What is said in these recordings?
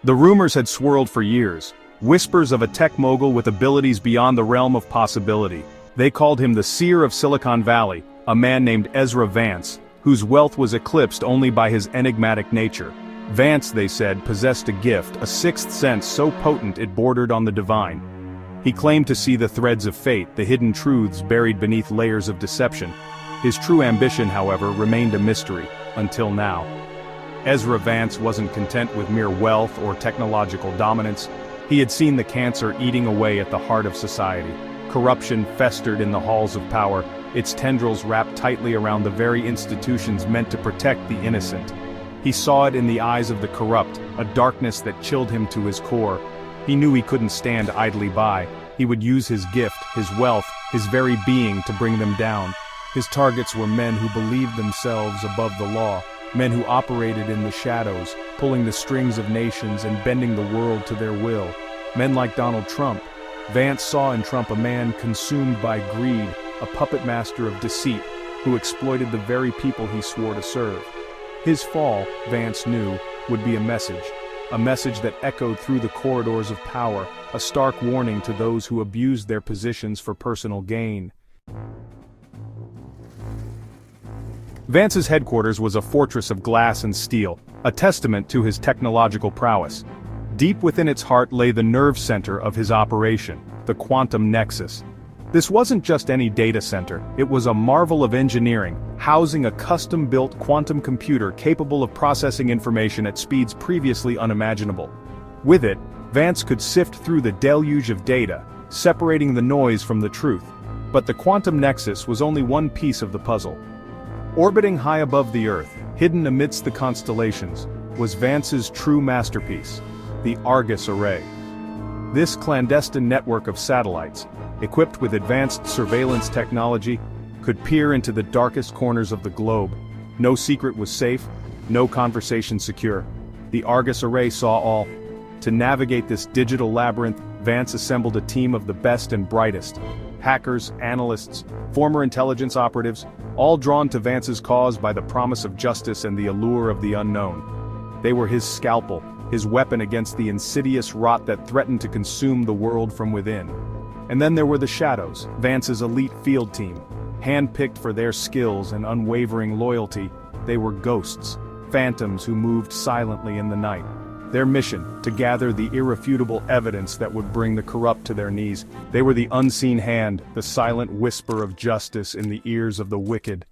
The rumors had swirled for years, whispers of a tech mogul with abilities beyond the realm of possibility. They called him the seer of Silicon Valley, a man named Ezra Vance, whose wealth was eclipsed only by his enigmatic nature. Vance, they said, possessed a gift, a sixth sense so potent it bordered on the divine. He claimed to see the threads of fate, the hidden truths buried beneath layers of deception. His true ambition, however, remained a mystery, until now. Ezra Vance wasn't content with mere wealth or technological dominance. He had seen the cancer eating away at the heart of society. Corruption festered in the halls of power, its tendrils wrapped tightly around the very institutions meant to protect the innocent. He saw it in the eyes of the corrupt, a darkness that chilled him to his core. He knew he couldn't stand idly by. He would use his gift, his wealth, his very being to bring them down. His targets were men who believed themselves above the law, men who operated in the shadows, pulling the strings of nations and bending the world to their will. Men like Donald Trump. Vance saw in Trump a man consumed by greed, a puppet master of deceit, who exploited the very people he swore to serve. His fall, Vance knew, would be a message that echoed through the corridors of power, a stark warning to those who abused their positions for personal gain. Vance's headquarters was a fortress of glass and steel, a testament to his technological prowess. Deep within its heart lay the nerve center of his operation, the quantum nexus. This wasn't just any data center, it was a marvel of engineering, housing a custom-built quantum computer capable of processing information at speeds previously unimaginable. With it, Vance could sift through the deluge of data, separating the noise from the truth. But the quantum nexus was only one piece of the puzzle. Orbiting high above the Earth, hidden amidst the constellations, was Vance's true masterpiece, the Argus Array. This clandestine network of satellites, equipped with advanced surveillance technology, could peer into the darkest corners of the globe. No secret was safe, no conversation secure. The Argus Array saw all. To navigate this digital labyrinth, Vance assembled a team of the best and brightest. Hackers, analysts, former intelligence operatives, all drawn to Vance's cause by the promise of justice and the allure of the unknown. They were his scalpel, his weapon against the insidious rot that threatened to consume the world from within. And then there were the Shadows, Vance's elite field team. Handpicked for their skills and unwavering loyalty, they were ghosts, phantoms who moved silently in the night. Their mission, to gather the irrefutable evidence that would bring the corrupt to their knees. They were the unseen hand, the silent whisper of justice in the ears of the wicked.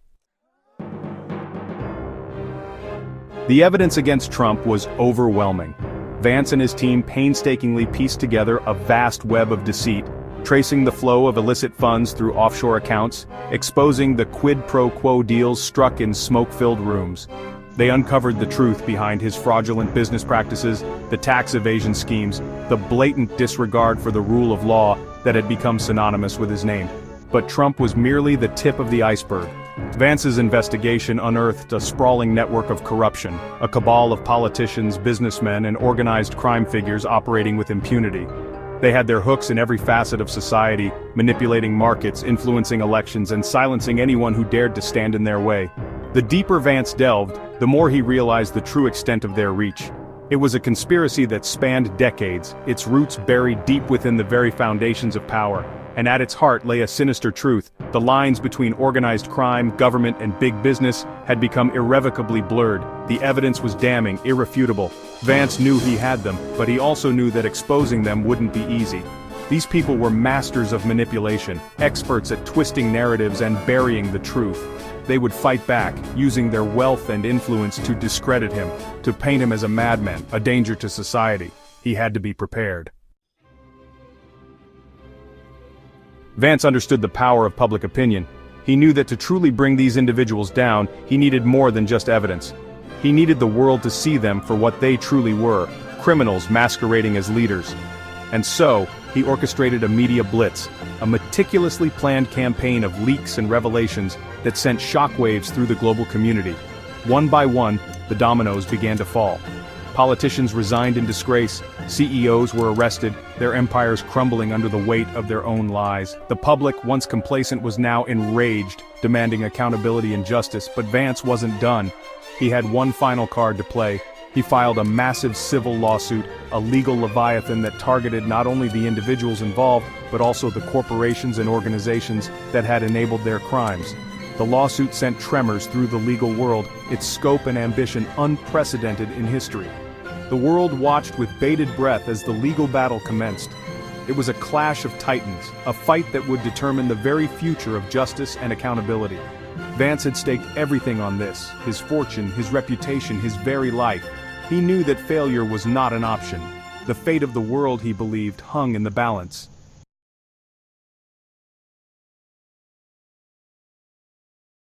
The evidence against Trump was overwhelming. Vance and his team painstakingly pieced together a vast web of deceit, tracing the flow of illicit funds through offshore accounts, exposing the quid pro quo deals struck in smoke-filled rooms. They uncovered the truth behind his fraudulent business practices, the tax evasion schemes, the blatant disregard for the rule of law that had become synonymous with his name. But Trump was merely the tip of the iceberg. Vance's investigation unearthed a sprawling network of corruption, a cabal of politicians, businessmen, and organized crime figures operating with impunity. They had their hooks in every facet of society, manipulating markets, influencing elections, and silencing anyone who dared to stand in their way. The deeper Vance delved, the more he realized the true extent of their reach. It was a conspiracy that spanned decades, its roots buried deep within the very foundations of power. And at its heart lay a sinister truth: the lines between organized crime, government, and big business had become irrevocably blurred. The evidence was damning, irrefutable. Vance knew he had them, but he also knew that exposing them wouldn't be easy. These people were masters of manipulation, experts at twisting narratives and burying the truth. They would fight back, using their wealth and influence to discredit him, to paint him as a madman, a danger to society. He had to be prepared. Vance understood the power of public opinion. He knew that to truly bring these individuals down, he needed more than just evidence. He needed the world to see them for what they truly were, criminals masquerading as leaders. And so, he orchestrated a media blitz, a meticulously planned campaign of leaks and revelations that sent shockwaves through the global community. One by one, the dominoes began to fall. Politicians resigned in disgrace, CEOs were arrested, their empires crumbling under the weight of their own lies. The public, once complacent, was now enraged, demanding accountability and justice, but Vance wasn't done. He had one final card to play: He filed a massive civil lawsuit, a legal leviathan that targeted not only the individuals involved, but also the corporations and organizations that had enabled their crimes. The lawsuit sent tremors through the legal world, its scope and ambition unprecedented in history. The world watched with bated breath as the legal battle commenced. It was a clash of titans, a fight that would determine the very future of justice and accountability. Vance had staked everything on this: his fortune, his reputation, his very life. He knew that failure was not an option. The fate of the world, he believed, hung in the balance.